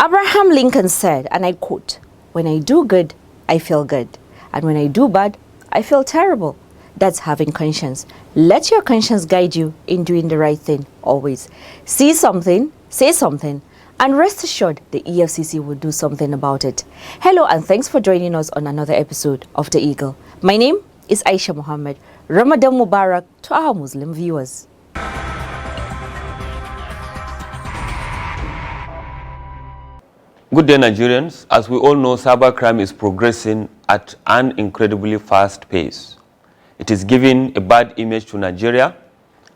Abraham Lincoln said, and I quote, "When I do good, I feel good. And when I do bad, I feel terrible." That's having conscience. Let your conscience guide you in doing the right thing always. See something, say something, and rest assured the EFCC will do something about it. Hello and thanks for joining us on another episode of The Eagle. My name is Aisha Muhammad. Ramadan Mubarak to our Muslim viewers. Good day, Nigerians. As we all know, cybercrime is progressing at an incredibly fast pace. It is giving a bad image to Nigeria,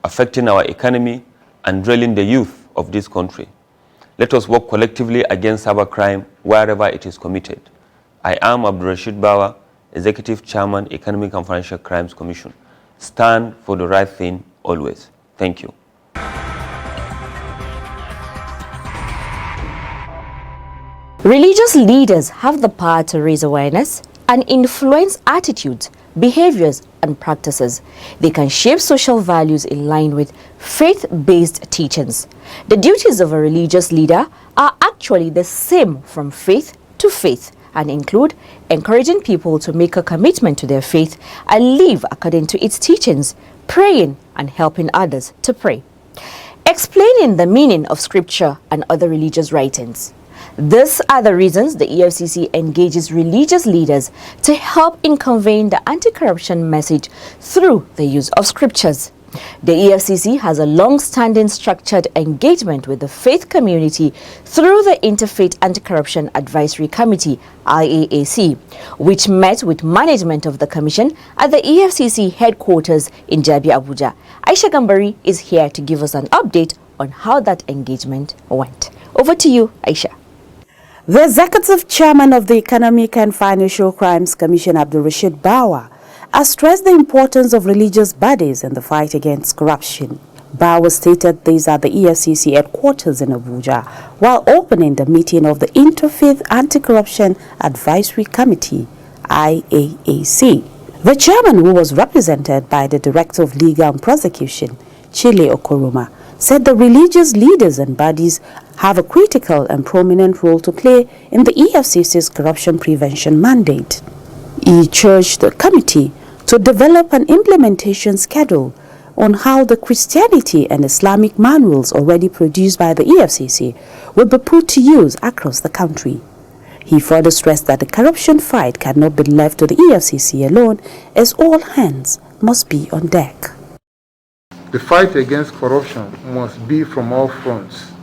affecting our economy, and draining the youth of this country. Let us work collectively against cybercrime wherever it is committed. I am Abdurrashid Bawa, Executive Chairman, Economic and Financial Crimes Commission. Stand for the right thing always. Thank you. Religious leaders have the power to raise awareness and influence attitudes, behaviors, and practices. They can shape social values in line with faith-based teachings. The duties of a religious leader are actually the same from faith to faith and include encouraging people to make a commitment to their faith and live according to its teachings, praying and helping others to pray, explaining the meaning of scripture and other religious writings. These are the reasons the EFCC engages religious leaders to help in conveying the anti-corruption message through the use of scriptures. The EFCC has a long-standing structured engagement with the faith community through the Interfaith Anti-Corruption Advisory Committee, IAAC, which met with management of the commission at the EFCC headquarters in Jabi, Abuja. Aisha Gambari is here to give us an update on how that engagement went. Over to you, Aisha. The Executive Chairman of the Economic and Financial Crimes Commission, Abdurrashid Bawa, has stressed the importance of religious bodies in the fight against corruption. Bawa stated this at the EFCC headquarters in Abuja while opening the meeting of the Interfaith Anti-Corruption Advisory Committee, IAAC. The chairman, who was represented by the Director of Legal and Prosecution, Chile Okoroma, said the religious leaders and bodies have a critical and prominent role to play in the EFCC's corruption prevention mandate. He urged the committee to develop an implementation schedule on how the Christianity and Islamic manuals already produced by the EFCC will be put to use across the country. He further stressed that the corruption fight cannot be left to the EFCC alone, as all hands must be on deck. The fight against corruption must be from all fronts.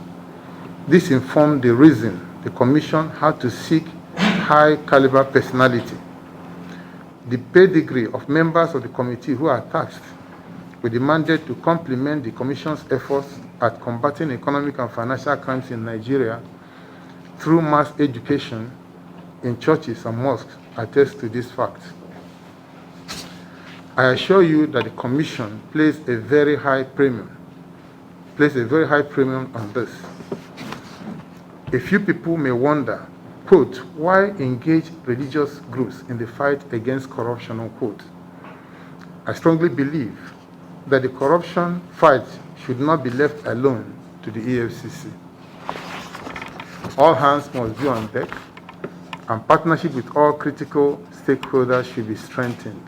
This informed the reason the Commission had to seek high-caliber personality. The pedigree of members of the committee who are tasked with the mandate to complement the Commission's efforts at combating economic and financial crimes in Nigeria through mass education in churches and mosques attest to this fact. I assure you that the Commission places a very high premium on this. A few people may wonder, quote, why engage religious groups in the fight against corruption, unquote. I strongly believe that the corruption fight should not be left alone to the EFCC. All hands must be on deck, and partnership with all critical stakeholders should be strengthened.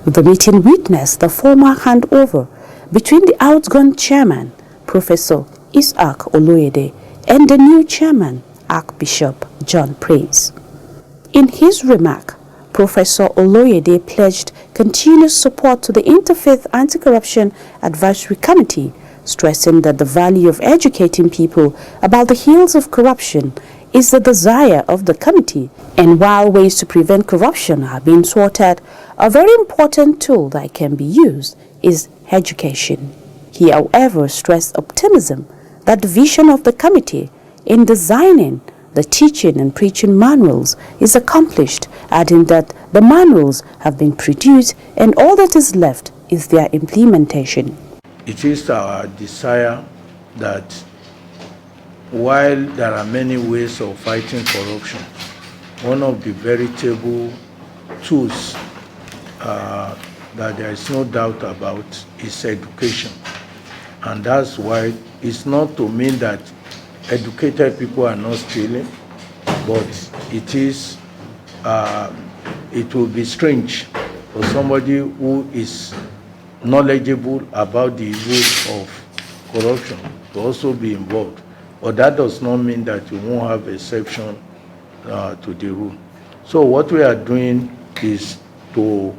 The meeting witnessed the formal handover between the outgone chairman, Professor Isaac Oloyede, and the new chairman, Archbishop John Praise. In his remark, Professor Oloyede pledged continuous support to the Interfaith Anti-Corruption Advisory Committee, stressing that the value of educating people about the ills of corruption is the desire of the committee, and while ways to prevent corruption are being sorted, a very important tool that can be used is education. He, however, stressed optimism that the vision of the committee in designing the teaching and preaching manuals is accomplished, adding that the manuals have been produced and all that is left is their implementation. It is our desire that while there are many ways of fighting corruption, one of the veritable tools that there is no doubt about is education. And that's why it's not to mean that educated people are not stealing, but it will be strange for somebody who is knowledgeable about the evils of corruption to also be involved. But that does not mean that you won't have exception to the rule. So what we are doing is to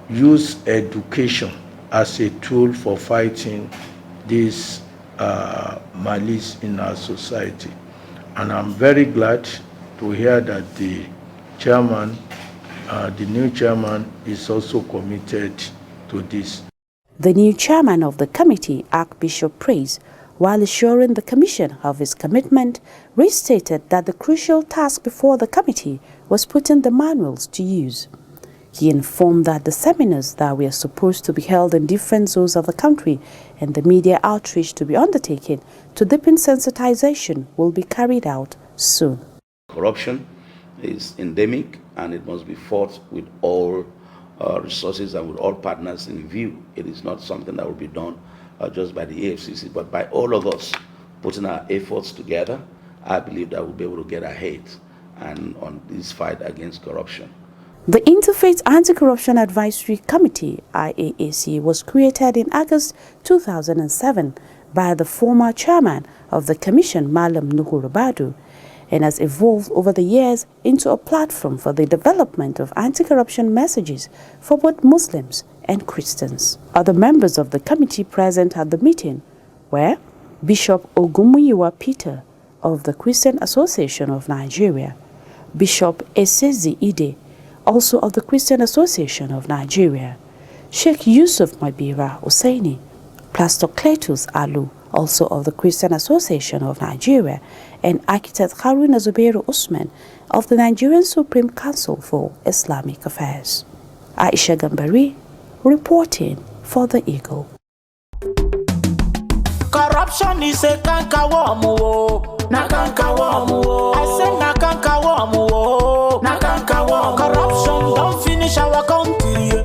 use education as a tool for fighting this malice in our society. And I'm very glad to hear that the chairman, the new chairman, is also committed to this. The new chairman of the committee, Archbishop Praise, while assuring the commission of his commitment, restated that the crucial task before the committee was putting the manuals to use. He informed that the seminars that were supposed to be held in different zones of the country and the media outreach to be undertaken to deepen sensitization will be carried out soon. Corruption is endemic and it must be fought with all resources and with all partners in view. It is not something that will be done just by the EFCC, but by all of us putting our efforts together. I believe that we'll be able to get ahead and on this fight against corruption. The Interfaith Anti-Corruption Advisory Committee, IAAC, was created in August 2007 by the former chairman of the commission, Malam Nuhu Rabadu, and has evolved over the years into a platform for the development of anti-corruption messages for both Muslims and Christians. Other members of the committee present at the meeting were Bishop Ogumuyiwa Peter of the Christian Association of Nigeria, Bishop Esezi Ide, also of the Christian Association of Nigeria, Sheikh Yusuf Mabira Hussaini, Pastor Cletus Alu, also of the Christian Association of Nigeria, and Architect Haruna Zubairu Usman of the Nigerian Supreme Council for Islamic Affairs. Aisha Gambari, reporting for The Eagle. Corruption is a kankawamu, nakankawamu. I said nakankawamu, nakankawamu. Corruption don't finish our country.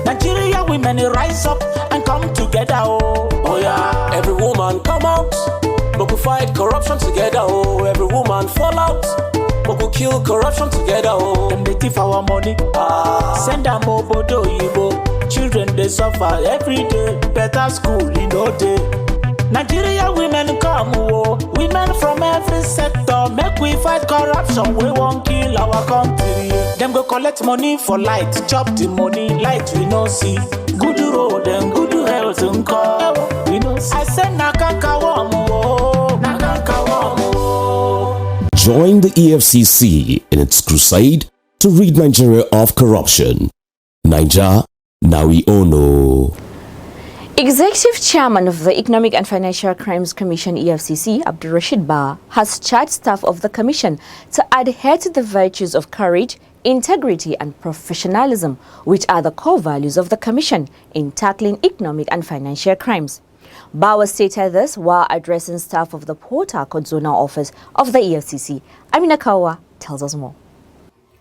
Nigeria women rise up and come together. Oh yeah. Every woman come out, but we fight corruption together. Oh, every woman fall out, but we kill corruption together. Oh, them they thief our money. Send them obodo yibo. Children they suffer every day. Better school in no day. Nigeria women come, oh, women from every sector. Make we fight corruption. We won't kill our country. Them go collect money for light, chop the money, light we no see. Good road and good health and car. We no see. I said nakankawamu, nakankawamu. Join the EFCC in its crusade to rid Nigeria of corruption. Naija, now we all know. Executive Chairman of the Economic and Financial Crimes Commission EFCC, Abdul Rashid Bawa, has charged staff of the commission to adhere to the virtues of courage, integrity and professionalism, which are the core values of the commission in tackling economic and financial crimes. Bawa stated this while addressing staff of the Port Harcourt Zonal Office of the EFCC. Amina Kawa tells us more.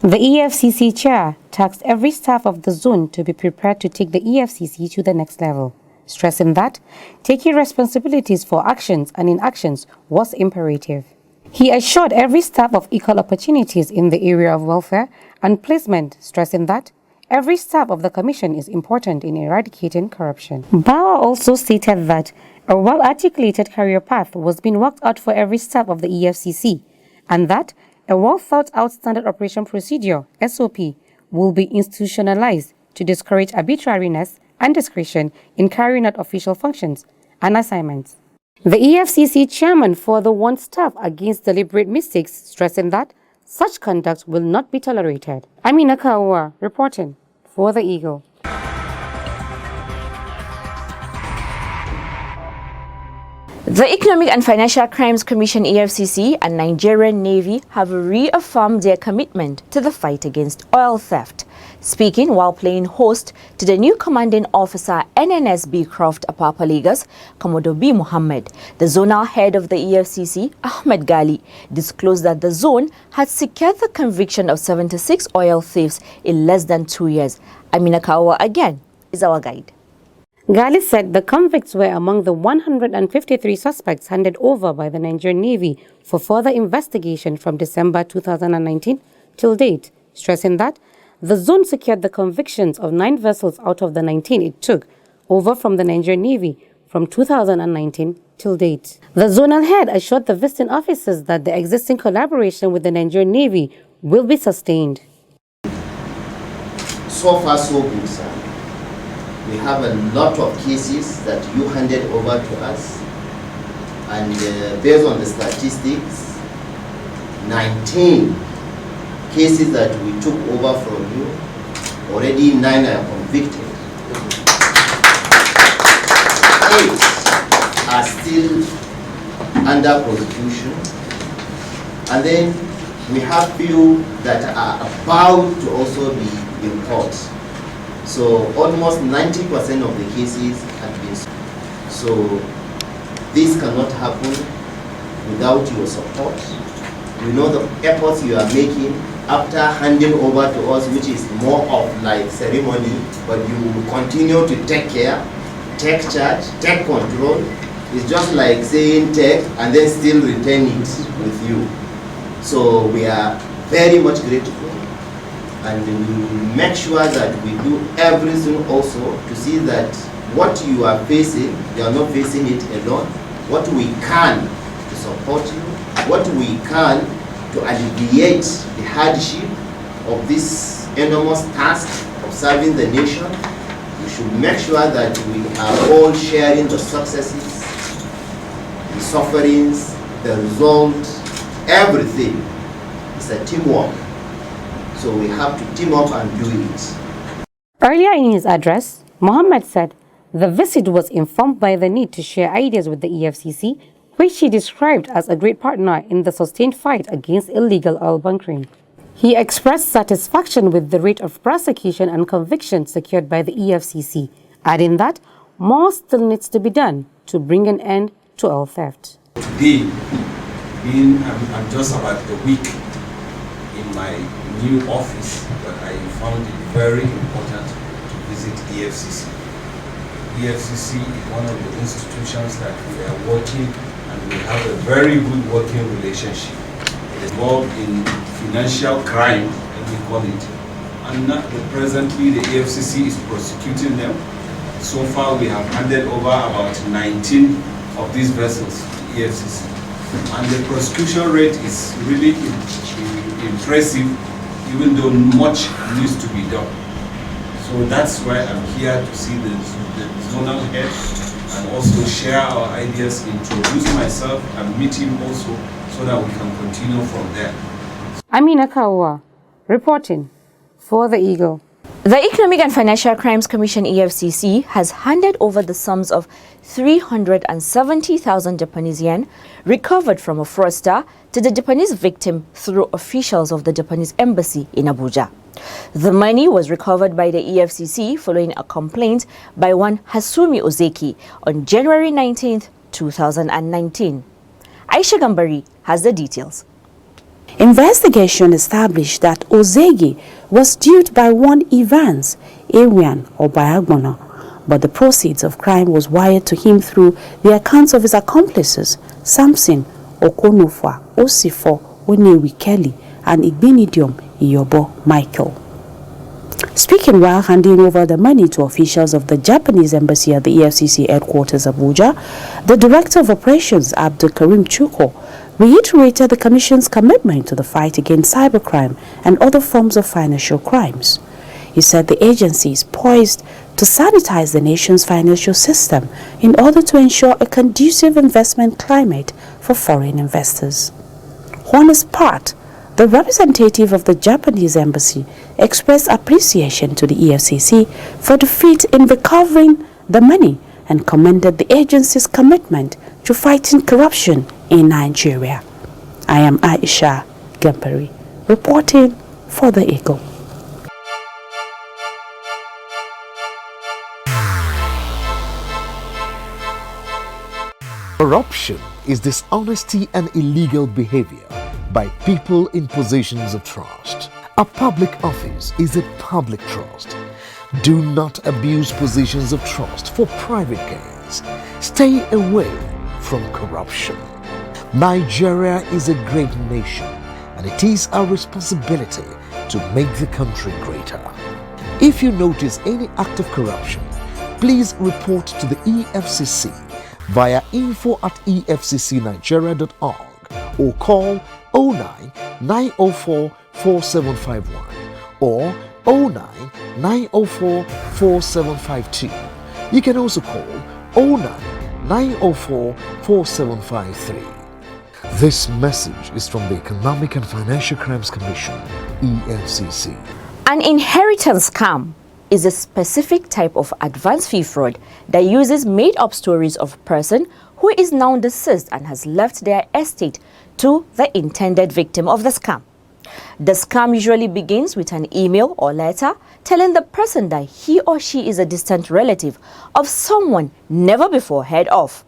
The EFCC chair tasked every staff of the zone to be prepared to take the EFCC to the next level, stressing that taking responsibilities for actions and inactions was imperative. He assured every staff of equal opportunities in the area of welfare and placement, stressing that every staff of the commission is important in eradicating corruption. Bawa also stated that a well-articulated career path was being worked out for every staff of the EFCC, and that a well-thought-out standard operation procedure, SOP, will be institutionalized to discourage arbitrariness and discretion in carrying out official functions and assignments. The EFCC chairman further warned staff against deliberate mistakes, stressing that such conduct will not be tolerated. Amina Kawa, reporting for The Eagle. The Economic and Financial Crimes Commission EFCC and Nigerian Navy have reaffirmed their commitment to the fight against oil theft. Speaking while playing host to the new commanding officer NNSB Croft Apapa Lagos, Commodore B. Mohammed, the zonal head of the EFCC, Ahmed Gali, disclosed that the zone had secured the conviction of 76 oil thieves in less than 2 years. Amina Kawa again is our guide. Gali said the convicts were among the 153 suspects handed over by the Nigerian Navy for further investigation from December 2019 till date, stressing that the zone secured the convictions of 9 vessels out of the 19 it took over from the Nigerian Navy from 2019 till date. The zonal head assured the visiting officers that the existing collaboration with the Nigerian Navy will be sustained. So far, so good, sir. We have a lot of cases that you handed over to us, and based on the statistics, 19 cases that we took over from you, already 9 are convicted. 8 are still under prosecution, and then we have few that are about to also be in court. So almost 90% of the cases have been solved. So this cannot happen without your support. We know the efforts you are making after handing over to us, which is more of like ceremony, but you will continue to take care, take charge, take control. It's just like saying take and then still retain it with you. So we are very much grateful, and we will make sure that we do everything also to see that what you are facing, you are not facing it alone. What we can to support you, what we can to alleviate the hardship of this enormous task of serving the nation. We should make sure that we are all sharing the successes, the sufferings, the results, everything. It's a teamwork. So we have to team up and do it. Earlier in his address, Mohammed said the visit was informed by the need to share ideas with the EFCC, which he described as a great partner in the sustained fight against illegal oil bunkering. He expressed satisfaction with the rate of prosecution and conviction secured by the EFCC, adding that more still needs to be done to bring an end to oil theft. Today, I'm just about a week in my new office, but I found it very important to visit EFCC. EFCC is one of the institutions that we are working, and we have a very good working relationship. It is involved in financial crime, as we call it, and presently the EFCC is prosecuting them. So far we have handed over about 19 of these vessels to EFCC, and the prosecution rate is really impressive, even though much needs to be done. So that's why I'm here to see the zonal head and also share our ideas, introduce myself and meet him also, so that we can continue from there. Amina Kawa, reporting for The Eagle. The Economic and Financial Crimes Commission EFCC has handed over the sums of 370,000 Japanese yen recovered from a fraudster to the Japanese victim through officials of the Japanese embassy in Abuja. The money was recovered by the EFCC following a complaint by one Hasumi Ozeki on January 19, 2019. Aisha Gambari has the details. Investigation established that Ozegi was duped by one Evans, Arian or Bayagbona, but the proceeds of crime was wired to him through the accounts of his accomplices, Samson Okonofa, Osifo Onewi Kelly, and Igbenidium Iyobo Michael. Speaking while handing over the money to officials of the Japanese embassy at the EFCC headquarters Abuja, the Director of Operations, Abdul Karim Chuko, reiterated the Commission's commitment to the fight against cybercrime and other forms of financial crimes. He said the agency is poised to sanitize the nation's financial system in order to ensure a conducive investment climate for foreign investors. On his part, the representative of the Japanese embassy expressed appreciation to the EFCC for the feat in recovering the money and commended the agency's commitment to fighting corruption in Nigeria. I am Aisha Gampari, reporting for The Eagle. Corruption is dishonesty and illegal behavior by people in positions of trust. A public office is a public trust. Do not abuse positions of trust for private gains. Stay away from corruption. Nigeria is a great nation, and it is our responsibility to make the country greater. If you notice any act of corruption, please report to the EFCC via info@efccnigeria.org or call 09 904 4751 or 09 904 4752. You can also call 09 904 4753. This message is from the Economic and Financial Crimes Commission, EFCC. An inheritance scam is a specific type of advance fee fraud that uses made-up stories of a person who is now deceased and has left their estate to the intended victim of the scam. The scam usually begins with an email or letter telling the person that he or she is a distant relative of someone never before heard of.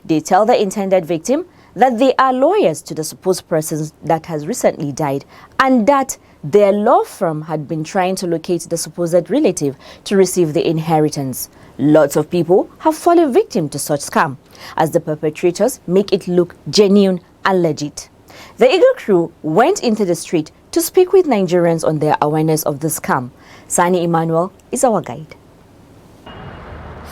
They tell the intended victim that they are lawyers to the supposed person that has recently died and that their law firm had been trying to locate the supposed relative to receive the inheritance. Lots of people have fallen victim to such scam, as the perpetrators make it look genuine and legit. The Eagle crew went into the street to speak with Nigerians on their awareness of the scam. Sani Emmanuel is our guide.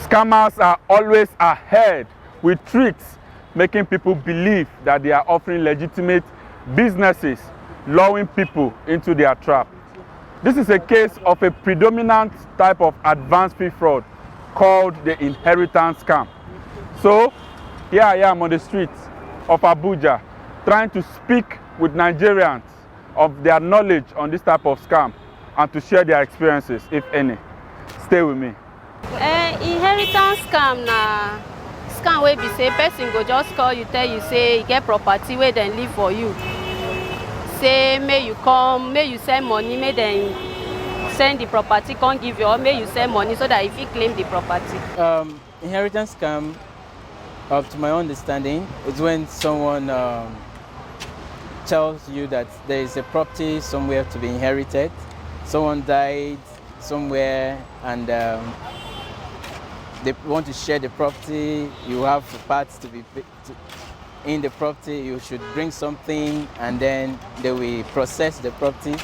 Scammers are always ahead with tricks, making people believe that they are offering legitimate businesses, luring people into their trap. This is a case of a predominant type of advance fee fraud called the inheritance scam. So here I am on the streets of Abuja trying to speak with Nigerians of their knowledge on this type of scam and to share their experiences, if any. Stay with me. Inheritance scam na scam wey be say person go just call you, tell you say you get property wey dem leave for you. Say may you come, may you send money, may dem send the property, come give you, or may you send money so that if you claim the property. Inheritance scam, up to my understanding, is when someone tells you that there is a property somewhere to be inherited. Someone died somewhere and they want to share the property. You have parts to be in the property. You should bring something and then they will process the property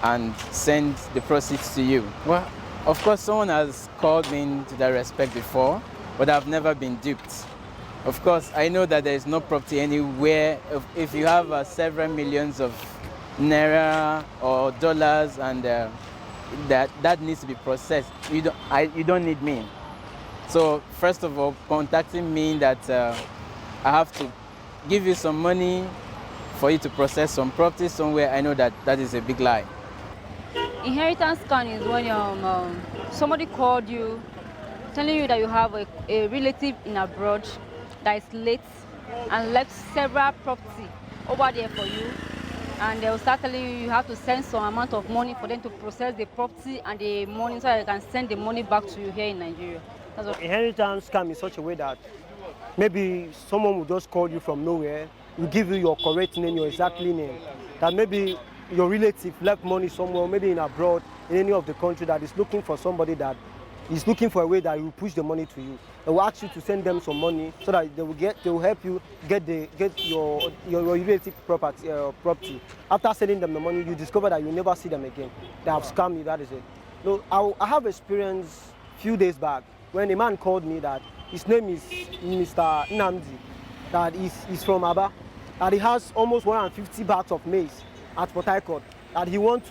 and send the proceeds to you. Well, of course, someone has called me into that respect before, but I've never been duped. Of course, I know that there is no property anywhere. If you have several millions of naira or dollars and that needs to be processed, you don't need me. So first of all, contacting me that I have to give you some money for you to process some property somewhere, I know that that is a big lie. Inheritance scam is when somebody called you telling you that you have a relative in abroad that is late and left several property over there for you, and they will start telling you you have to send some amount of money for them to process the property and the money so that they can send the money back to you here in Nigeria. That's what inheritance scam in such a way that maybe someone will just call you from nowhere, will give you your correct name, your exact name, that maybe your relative left money somewhere, maybe in abroad, in any of the country, that is looking for somebody that is looking for a way that will push the money to you. They will ask you to send them some money so that they will help you get your relative property. After sending them the money, you discover that you never see them again. They have scammed you. That is it. No, I have experience a few days back when a man called me that his name is Mr. Nnamdi, that he's from Aba, that he has almost 150 bags of maize at Port Harcourt, that he wants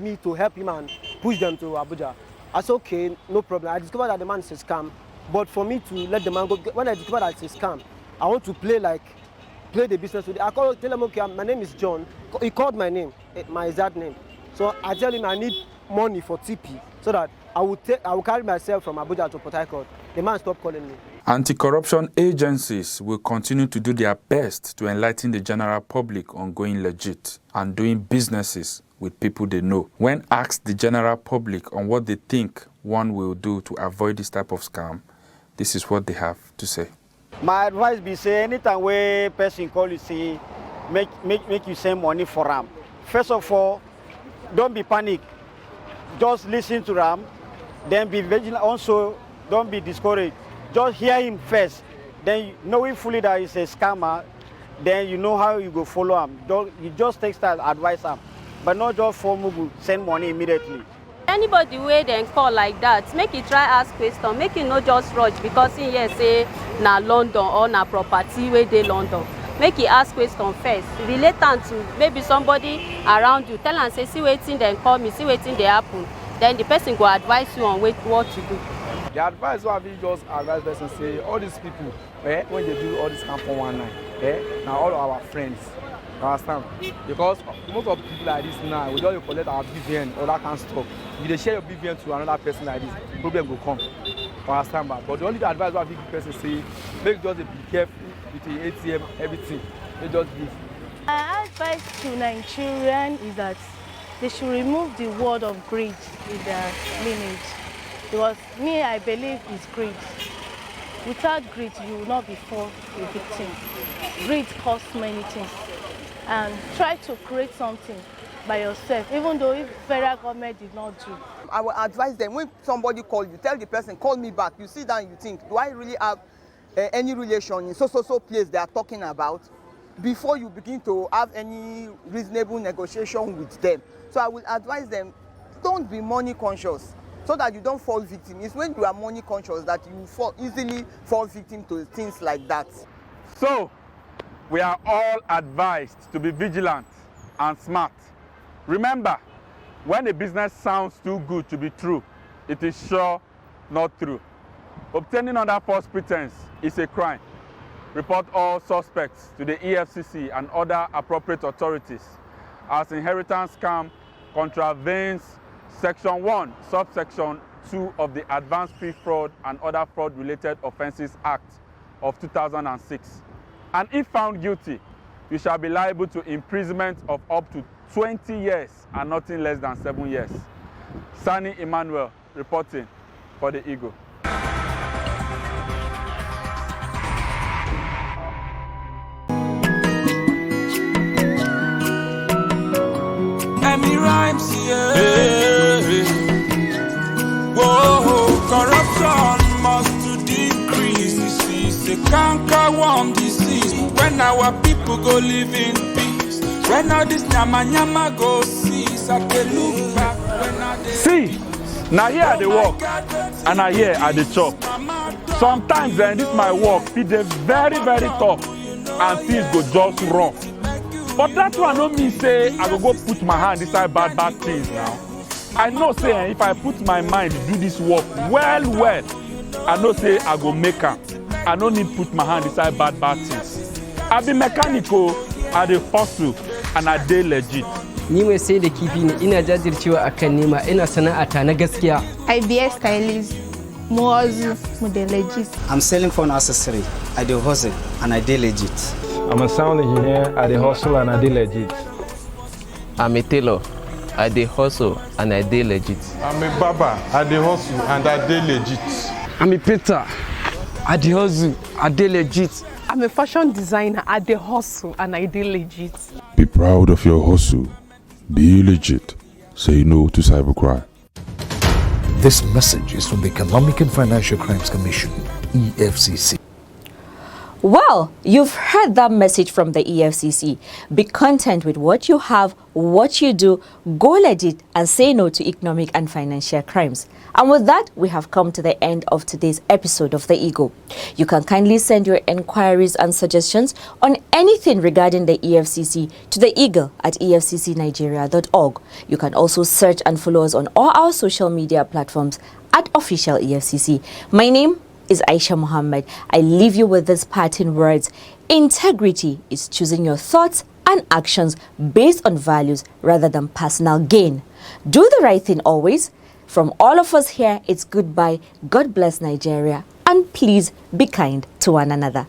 me to help him and push them to Abuja. I said, okay, no problem. I discovered that the man is a scam, but for me to let the man go, when I discovered that it's a scam, I want to play the business with it. Tell him, okay, my name is John. He called my name, my exact name. So I tell him I need money for TP so that I will carry myself from Abuja to Port Harcourt. The man stopped calling me. Anti-corruption agencies will continue to do their best to enlighten the general public on going legit and doing businesses with people they know. When asked the general public on what they think one will do to avoid this type of scam, this is what they have to say. My advice be say anytime where person call you say make you send money for them. First of all, don't be panic. Just listen to them. Then be vigilant. Also, don't be discouraged. Just hear him first. Then knowing fully that he's a scammer, then you know how you go follow him. You just take time advise him, but not just for Mugu send money immediately. Anybody wey then call like that, make you try ask question, make you no just rush because in here say na London or na property wey dey London. Make you ask question first. Relate am to maybe somebody around you. Tell am say see wetin dem call me, see wetin dey happen. Then the person go advise you on what to do. The advice what we just advise person say all these people when they do all this camp for one night, now all our friends. You understand? Because most of the people like this now, we just collect our BVN or that kind of stuff. If they share your BVN to another person like this, problem will come. You understand? But the only advice what big person say, make just be careful with the ATM, everything. They just give. My advice to Nigerians is that they should remove the word of greed in their lineage. Because me, I believe it's greed. Without greed, you will not be fall a victim. Greed costs many things. And try to create something by yourself, even though if federal government did not do. I will advise them, when somebody calls you, tell the person, call me back. You sit down, you think, do I really have any relation in so place they are talking about? Before you begin to have any reasonable negotiation with them. So I will advise them, don't be money conscious, so that you don't fall victim. It's when you are money conscious that you easily fall victim to things like that. So, we are all advised to be vigilant and smart. Remember, when a business sounds too good to be true, it is sure not true. Obtaining under false pretense is a crime. Report all suspects to the EFCC and other appropriate authorities, as inheritance scam contravenes Section 1, Subsection 2 of the Advanced Fee Fraud and Other Fraud-Related Offences Act of 2006. And if found guilty, you shall be liable to imprisonment of up to 20 years and nothing less than 7 years. Sani Emmanuel reporting for the Eagle. Rhymes, yeah. Whoa, corruption must to decrease. This is a canker worm disease. When our people go live in peace, when all this nyama go cease, I can look back when I see. Now here I dey work and I here I dey chop. Sometimes this my work it dey very tough and things go just rough. But that one no mean say I go put my hand inside bad things now. I know say if I put my mind to do this work well, I know say I go make am. I no need put my hand inside bad things. I be mechanical, I dey hustle, and I dey legit. Ni mai sai da kifi ne, ina jajircewa akan nema, ina sana'ata na gaskiya. I be a stylist, mu dey legit. I'm selling phone accessory, I dey hustle, and I dey legit. I'm a sound engineer, I dey hustle and I dey legit. I'm a tailor, I dey hustle and I dey legit. I'm a barber, I dey hustle and I dey legit. I'm a painter, I dey hustle, I dey legit. I'm a fashion designer, I dey hustle and I dey legit. Be proud of your hustle, be legit, say no to cybercrime. This message is from the Economic and Financial Crimes Commission, EFCC. Well, you've heard that message from the EFCC. Be content with what you have, what you do, go legit and say no to economic and financial crimes. And with that, we have come to the end of today's episode of The Eagle. You can kindly send your inquiries and suggestions on anything regarding the EFCC to The Eagle at efccnigeria.org. You can also search and follow us on all our social media platforms at Official EFCC. My name is Aisha Muhammad. I leave you with these parting words. Integrity is choosing your thoughts and actions based on values rather than personal gain. Do the right thing always. From all of us here, it's goodbye. God bless Nigeria and please be kind to one another.